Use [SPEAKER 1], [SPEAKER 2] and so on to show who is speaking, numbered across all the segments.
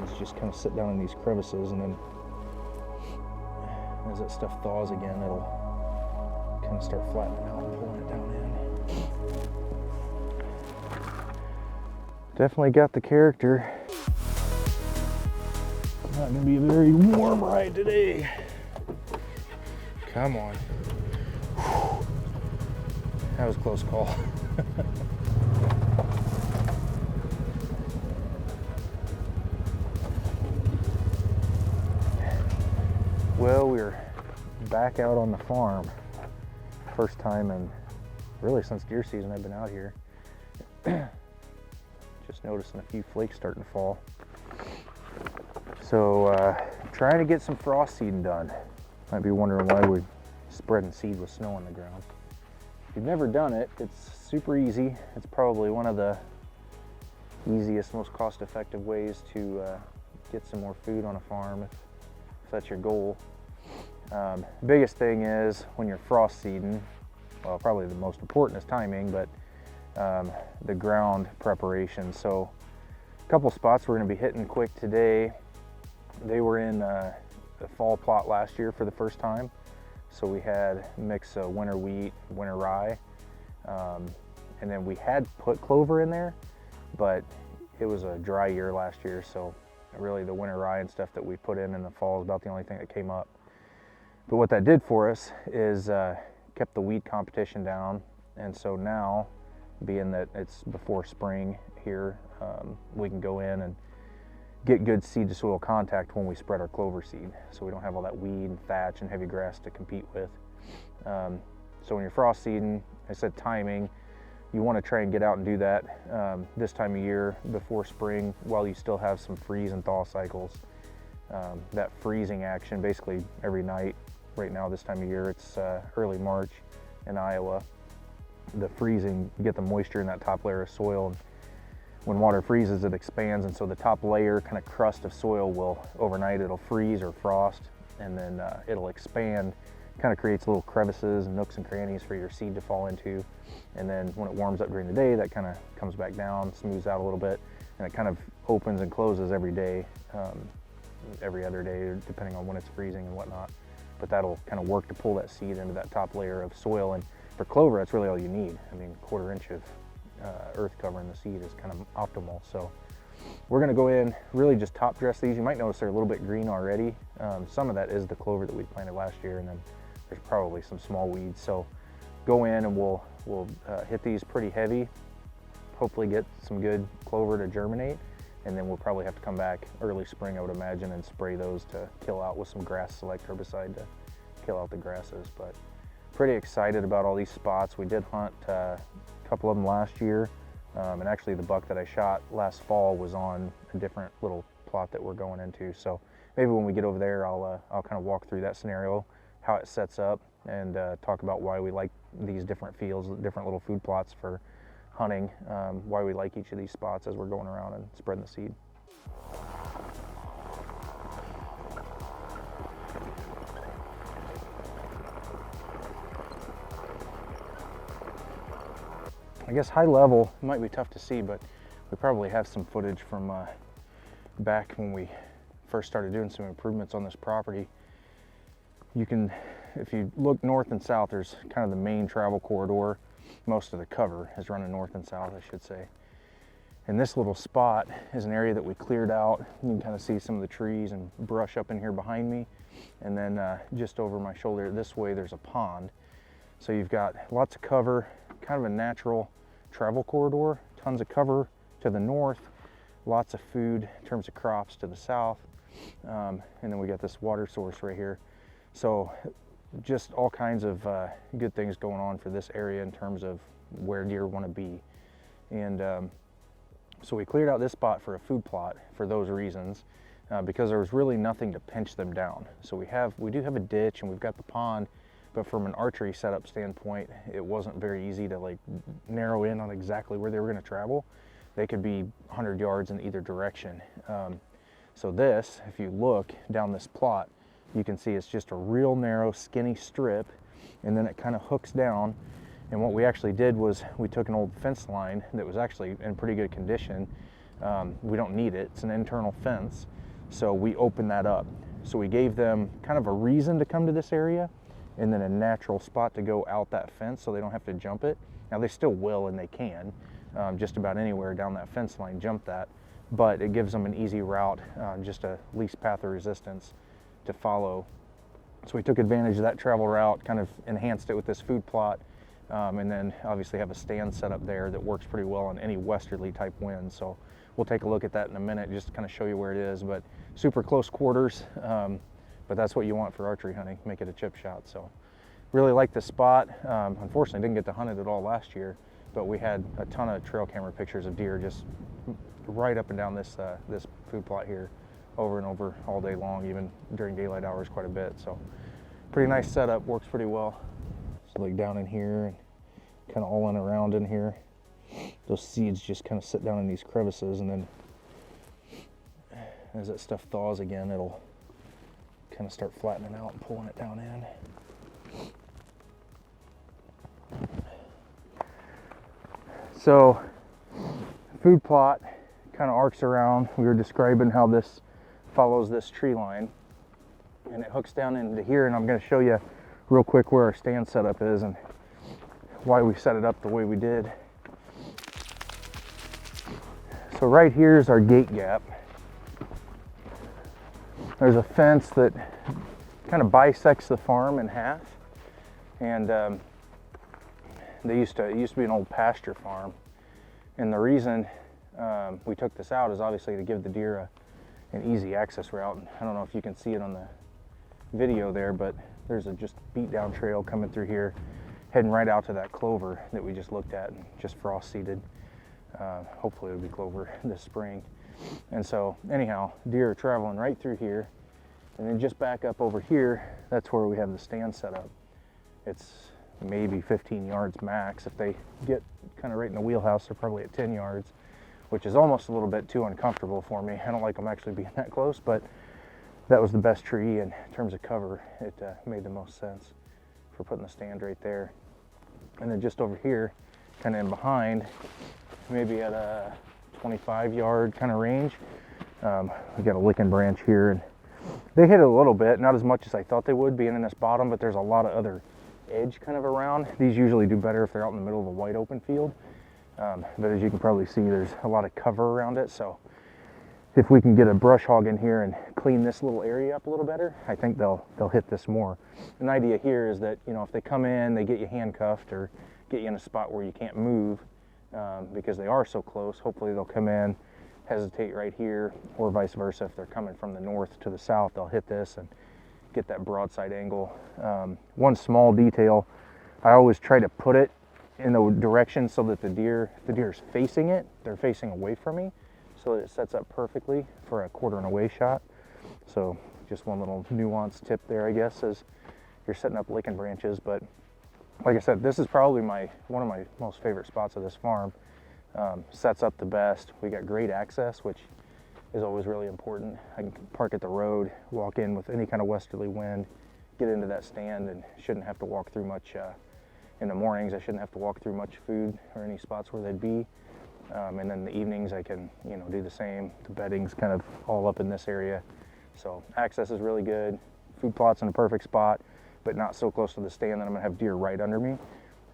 [SPEAKER 1] seeds just kind of sit down in these crevices, and then as that stuff thaws again, it'll kind of start flattening out and pulling it down in. Definitely got the character. Not gonna be a very warm ride today. Come on. Whew. That was a close call. Well, we're back out on the farm. First time in really since deer season I've been out here. Just noticing a few flakes starting to fall. So trying to get some frost seeding done. Might be wondering why we're spreading seed with snow on the ground. If you've never done it, it's super easy. It's probably one of the easiest, most cost-effective ways to get some more food on a farm if that's your goal. Biggest thing is when you're frost seeding, well, probably the most important is timing, but the ground preparation. So a couple spots we're going to be hitting quick today. They were in the fall plot last year for the first time. So we had a mix of winter wheat, winter rye, and then we had put clover in there, but it was a dry year last year, so really the winter rye and stuff that we put in the fall is about the only thing that came up. But what that did for us is kept the weed competition down, and so now, being that it's before spring here, we can go in and get good seed to soil contact when we spread our clover seed, so we don't have all that weed and thatch and heavy grass to compete with. So when you're frost seeding, I said timing, you want to try and get out and do that this time of year before spring while you still have some freeze and thaw cycles. That freezing action basically every night right now this time of year, it's early March in Iowa. The freezing, you get the moisture in that top layer of soil, and when water freezes it expands, and so the top layer kind of crust of soil will overnight it'll freeze or frost, and then it'll expand, kind of creates little crevices and nooks and crannies for your seed to fall into. And then when it warms up during the day, that kind of comes back down, smooths out a little bit, and it kind of opens and closes every day, every other day, depending on when it's freezing and whatnot. But that'll kind of work to pull that seed into that top layer of soil. And for clover, that's really all you need. I mean, 1/4 inch of earth covering the seed is kind of optimal. So we're going to go in, really just top dress these. You might notice they're a little bit green already. Some of that is the clover that we planted last year, and then there's probably some small weeds. So go in and we'll hit these pretty heavy, hopefully get some good clover to germinate, and then we'll probably have to come back early spring, I would imagine, and spray those to kill out with some grass select herbicide to kill out the grasses. But pretty excited about all these spots. We did hunt a couple of them last year, and actually the buck that I shot last fall was on a different little plot that we're going into. So maybe when we get over there, I'll kind of walk through that scenario, how it sets up, and talk about why we like these different fields, different little food plots for hunting, why we like each of these spots as we're going around and spreading the seed. I guess high level, it might be tough to see, but we probably have some footage from back when we first started doing some improvements on this property. You can, if you look north and south, there's kind of the main travel corridor. Most of the cover is running north and south, I should say. And this little spot is an area that we cleared out. You can kind of see some of the trees and brush up in here behind me. And then just over my shoulder this way, there's a pond. So you've got lots of cover, kind of a natural travel corridor, tons of cover to the north, lots of food in terms of crops to the south, and then we got this water source right here. So just all kinds of good things going on for this area in terms of where deer want to be. And so we cleared out this spot for a food plot for those reasons, because there was really nothing to pinch them down. So we do have a ditch and we've got the pond, but from an archery setup standpoint, it wasn't very easy to like narrow in on exactly where they were going to travel. They could be 100 yards in either direction. So this, if you look down this plot, you can see it's just a real narrow, skinny strip, and then it kind of hooks down. And what we actually did was we took an old fence line that was actually in pretty good condition, We don't need it. It's an internal fence. So we opened that up. So we gave them kind of a reason to come to this area and then a natural spot to go out that fence so they don't have to jump it. Now they still will and they can, just about anywhere down that fence line jump that, but it gives them an easy route, just a least path of resistance to follow. So we took advantage of that travel route, kind of enhanced it with this food plot, and then obviously have a stand set up there that works pretty well on any westerly type wind. So we'll take a look at that in a minute just to kind of show you where it is, but super close quarters, but that's what you want for archery hunting, make it a chip shot. So really like the spot. Unfortunately didn't get to hunt it at all last year, but we had a ton of trail camera pictures of deer just right up and down this this food plot here, over and over all day long, even during daylight hours quite a bit. So pretty nice setup, works pretty well. So like down in here and kind of all in around in here, those seeds just kind of sit down in these crevices, and then as that stuff thaws again, it'll kind of start flattening out and pulling it down in. So food plot kind of arcs around. We were describing how this follows this tree line and it hooks down into here, and I'm going to show you real quick where our stand setup is and why we set it up the way we did. So right here is our gate gap. There's a fence that kind of bisects the farm in half, and it used to be an old pasture farm, and the reason we took this out is obviously to give the deer an easy access route. And I don't know if you can see it on the video there, but there's a just beat down trail coming through here, heading right out to that clover that we just looked at and just frost seeded. Hopefully it'll be clover this spring. And so anyhow, deer are traveling right through here, and then just back up over here, that's where we have the stand set up. It's maybe 15 yards max. If they get kind of right in the wheelhouse, they're probably at 10 yards, which is almost a little bit too uncomfortable for me. I don't like them actually being that close, but that was the best tree, and in terms of cover, it made the most sense for putting the stand right there. And then just over here, kind of in behind, maybe at a 25-yard kind of range, we got a licking branch here, and they hit it a little bit, not as much as I thought they would being in this bottom, but there's a lot of other edge kind of around. These usually do better if they're out in the middle of a wide open field, but as you can probably see, there's a lot of cover around it. So if we can get a brush hog in here and clean this little area up a little better, I think they'll hit this more. An idea here is that, you know, if they come in, they get you handcuffed or get you in a spot where you can't move, because they are so close, hopefully they'll come in, hesitate right here, or vice versa. If they're coming from the north to the south, they'll hit this and get that broadside angle. One small detail, I always try to put it in the direction so that the deer is facing it, they're facing away from me, so that it sets up perfectly for a quarter and away shot. So just one little nuance tip there, I guess, as you're setting up licking branches. But like I said, this is probably one of my most favorite spots of this farm. Sets up the best. We got great access, which is always really important. I can park at the road, walk in with any kind of westerly wind, get into that stand, and shouldn't have to walk through much in the mornings. I shouldn't have to walk through much food or any spots where they'd be. And then in the evenings I can, you know, do the same. The bedding's kind of all up in this area. So access is really good. Food plot's in a perfect spot, but not so close to the stand that I'm gonna have deer right under me.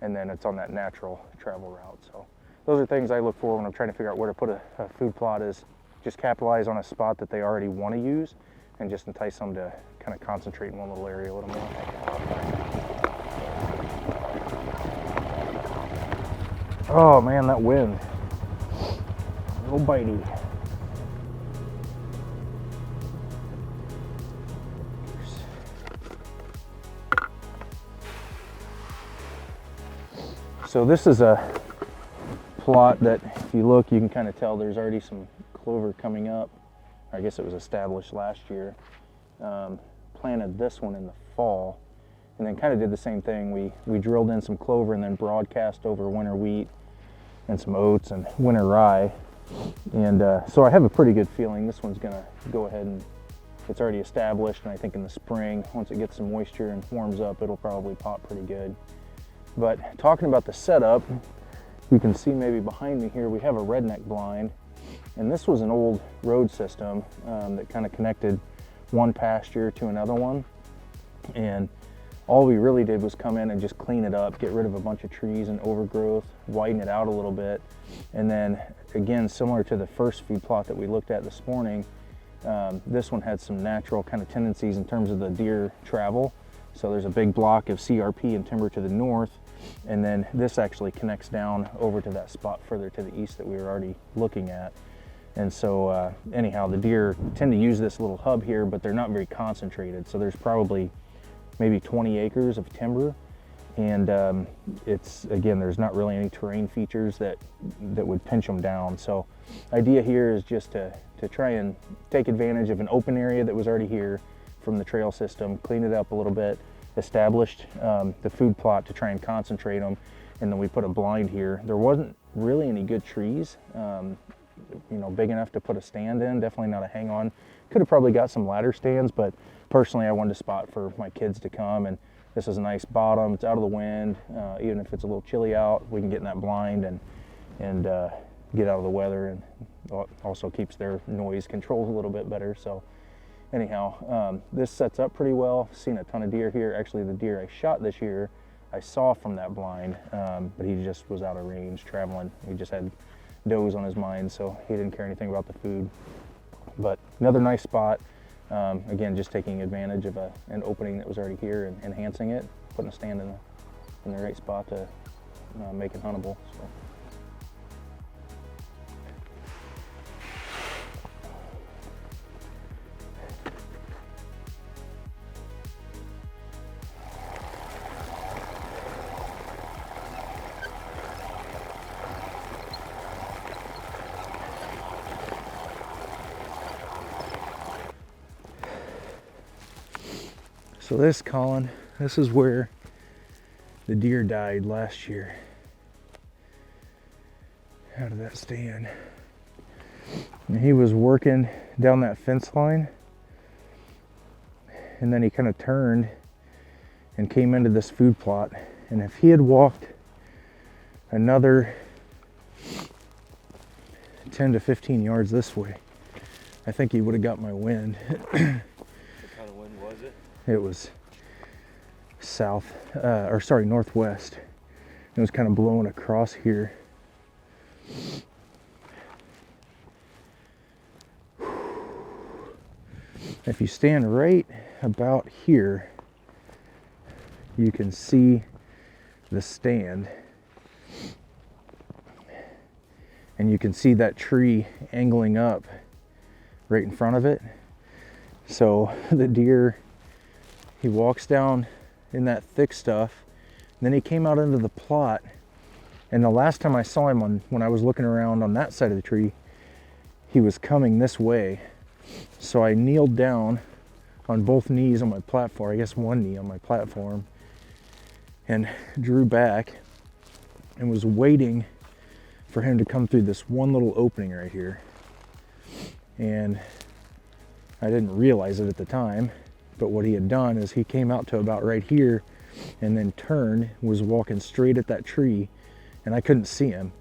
[SPEAKER 1] And then it's on that natural travel route. So those are things I look for when I'm trying to figure out where to put a food plot, is just capitalize on a spot that they already want to use and just entice them to kind of concentrate in one little area a little more. Oh man, that wind. A little bitey. So this is a plot that, if you look, you can kind of tell there's already some clover coming up. I guess it was established last year. Planted this one in the fall, and then kind of did the same thing. We drilled in some clover and then broadcast over winter wheat and some oats and winter rye. And so I have a pretty good feeling this one's gonna go ahead, and it's already established, and I think in the spring, once it gets some moisture and warms up, it'll probably pop pretty good. But talking about the setup, you can see maybe behind me here, we have a redneck blind. And this was an old road system that kind of connected one pasture to another one. And all we really did was come in and just clean it up, get rid of a bunch of trees and overgrowth, widen it out a little bit. And then again, similar to the first feed plot that we looked at this morning, this one had some natural kind of tendencies in terms of the deer travel. So there's a big block of CRP and timber to the north, and then this actually connects down over to that spot further to the east that we were already looking at. And so anyhow, the deer tend to use this little hub here, but they're not very concentrated. So there's probably maybe 20 acres of timber, and it's, again, there's not really any terrain features that would pinch them down. So idea here is just to try and take advantage of an open area that was already here from the trail system, clean it up a little bit, established the food plot to try and concentrate them, and then we put a blind here. There wasn't really any good trees, you know, big enough to put a stand in, definitely not a hang on. Could have probably got some ladder stands, but personally I wanted a spot for my kids to come, and this is a nice bottom, it's out of the wind, even if it's a little chilly out, we can get in that blind and get out of the weather, and also keeps their noise controlled a little bit better. So anyhow, this sets up pretty well. Seen a ton of deer here. Actually, the deer I shot this year I saw from that blind, but he just was out of range traveling. He just had does on his mind, so he didn't care anything about the food. But another nice spot. Again, just taking advantage of an opening that was already here and enhancing it, putting a stand in the right spot to make it huntable. So. So this, Colin, this is where the deer died last year. How did that stand? And he was working down that fence line, and then he kind of turned and came into this food plot. And if he had walked another 10 to 15 yards this way, I think he would have got my wind.
[SPEAKER 2] What kind of wind was it?
[SPEAKER 1] It was south, northwest. It was kind of blowing across here. If you stand right about here, you can see the stand, and you can see that tree angling up right in front of it. So the deer, he walks down in that thick stuff, and then he came out into the plot, and the last time I saw him when I was looking around on that side of the tree, he was coming this way. So I kneeled down on both knees on my platform, I guess one knee on my platform, and drew back and was waiting for him to come through this one little opening right here. And I didn't realize it at the time, but what he had done is he came out to about right here and then turned, was walking straight at that tree, and I couldn't see him.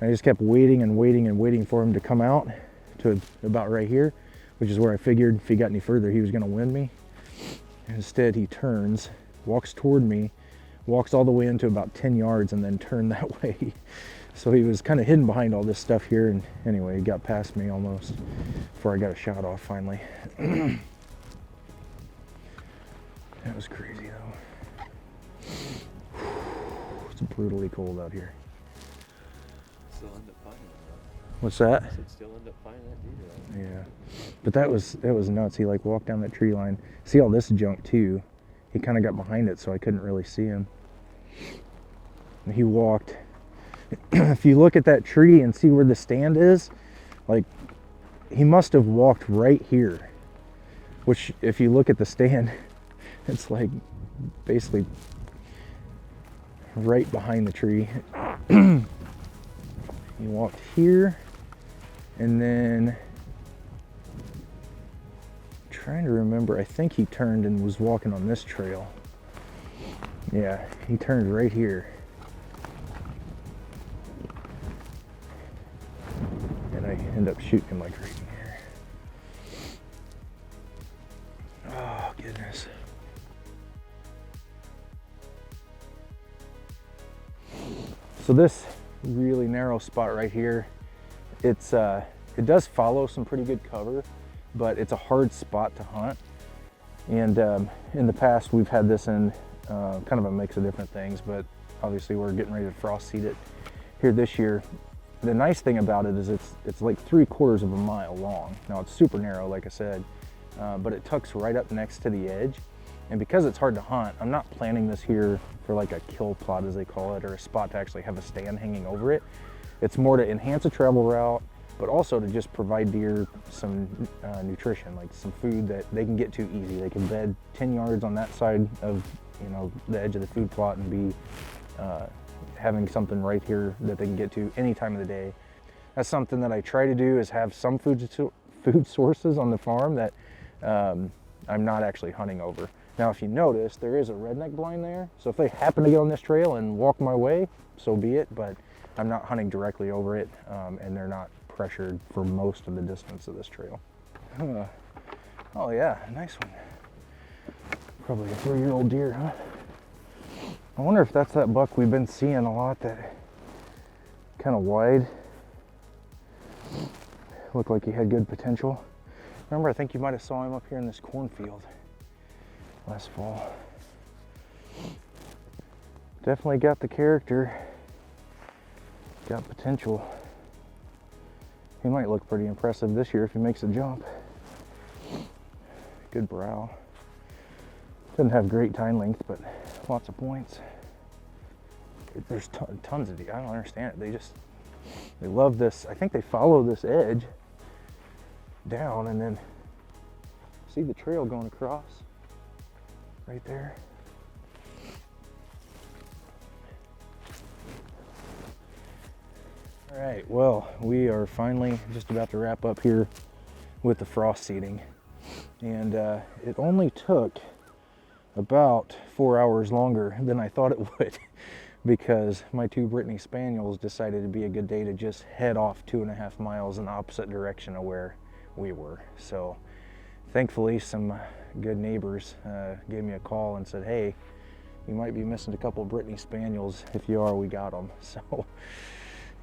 [SPEAKER 1] I just kept waiting and waiting and waiting for him to come out to about right here, which is where I figured if he got any further he was going to win me. Instead he turns, walks toward me, walks all the way into about 10 yards and then turned that way. So he was kind of hidden behind all this stuff here, and anyway, he got past me almost before I got a shot off finally. That was crazy though. It's brutally cold out here.
[SPEAKER 2] Still end up finding it.
[SPEAKER 1] What's that?
[SPEAKER 2] I said still end up finding that deer.
[SPEAKER 1] Yeah, but that was nuts. He like walked down that tree line. See all this junk too. He kind of got behind it, so I couldn't really see him. And he walked. If you look at that tree and see where the stand is, like he must have walked right here. Which, if you look at the stand, it's like basically right behind the tree. He walked here, and then trying to remember, I think he turned and was walking on this trail. Yeah, he turned right here. And end up shooting him like right in here. Oh, goodness. So this really narrow spot right here, it does follow some pretty good cover, but it's a hard spot to hunt. And in the past, we've had this in kind of a mix of different things, but obviously we're getting ready to frost seed it here this year. The nice thing about it is it's like 3/4 of a mile long. Now it's super narrow, like I said, but it tucks right up next to the edge. And because it's hard to hunt, I'm not planning this here for like a kill plot, as they call it, or a spot to actually have a stand hanging over it. It's more to enhance a travel route, but also to just provide deer some nutrition, like some food that they can get to easy. They can bed 10 yards on that side of, you know, the edge of the food plot and be having something right here that they can get to any time of the day. That's something that I try to do, is have some food sources on the farm that I'm not actually hunting over. Now, if you notice, there is a redneck blind there. So if they happen to get on this trail and walk my way, so be it, but I'm not hunting directly over it, and they're not pressured for most of the distance of this trail. Oh yeah, nice one. Probably a 3-year-old deer, huh? I wonder if that's that buck we've been seeing a lot, that kind of wide. Looked like he had good potential. Remember, I think you might have saw him up here in this cornfield last fall. Definitely got the character, got potential. He might look pretty impressive this year if he makes a jump. Good brow. Doesn't have great tine length, but lots of points. There's tons of deer. I don't understand it. They love this. I think they follow this edge down and then see the trail going across right there. All right, well, we are finally just about to wrap up here with the frost seeding, and it only took about 4 hours longer than I thought it would, because my 2 Brittany Spaniels decided it'd be a good day to just head off 2.5 miles in the opposite direction of where we were. So thankfully some good neighbors gave me a call and said, hey, you might be missing a couple Brittany Spaniels. If you are, we got them. So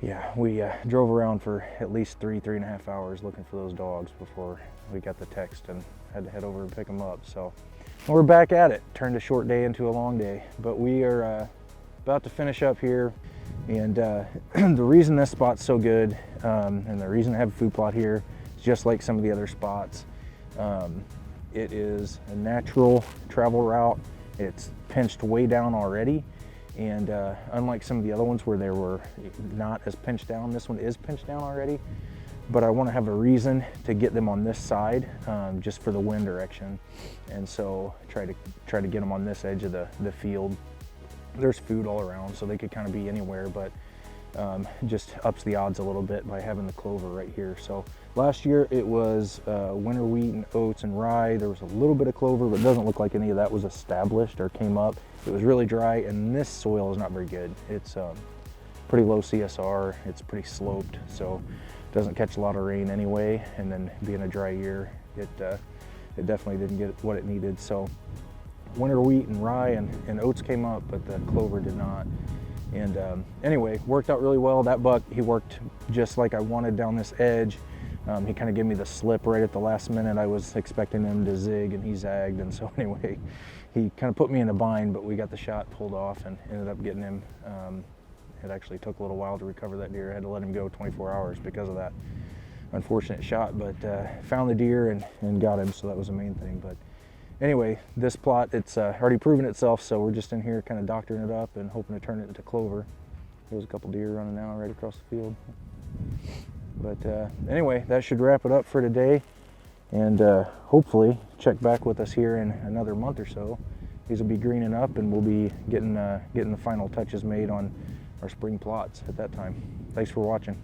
[SPEAKER 1] yeah, we drove around for at least 3.5 hours looking for those dogs before we got the text and had to head over and pick them up. So we're back at it. Turned a short day into a long day, but we are about to finish up here. And the reason this spot's so good, and the reason I have a food plot here, is just like some of the other spots. It is a natural travel route. It's pinched way down already. And unlike some of the other ones where they were not as pinched down, this one is pinched down already. But I want to have a reason to get them on this side, just for the wind direction. And so try to get them on this edge of the field. There's food all around, so they could kind of be anywhere, but just ups the odds a little bit by having the clover right here. So last year it was winter wheat and oats and rye. There was a little bit of clover, but it doesn't look like any of that was established or came up. It was really dry, and this soil is not very good. It's pretty low CSR. It's pretty sloped, so it doesn't catch a lot of rain anyway. And then being a dry year, it definitely didn't get what it needed. So winter wheat and rye and oats came up, but the clover did not. And anyway, worked out really well. That buck, he worked just like I wanted down this edge. He kind of gave me the slip right at the last minute. I was expecting him to zig, and he zagged. And so anyway, he kind of put me in a bind, but we got the shot pulled off and ended up getting him. It actually took a little while to recover that deer. I had to let him go 24 hours because of that unfortunate shot, but found the deer and got him, so that was the main thing. But anyway, this plot, it's already proven itself, so we're just in here kind of doctoring it up and hoping to turn it into clover. There's a couple deer running now right across the field. But anyway, that should wrap it up for today. And hopefully check back with us here in another month or so. These will be greening up, and we'll be getting the final touches made on our spring plots at that time. Thanks for watching.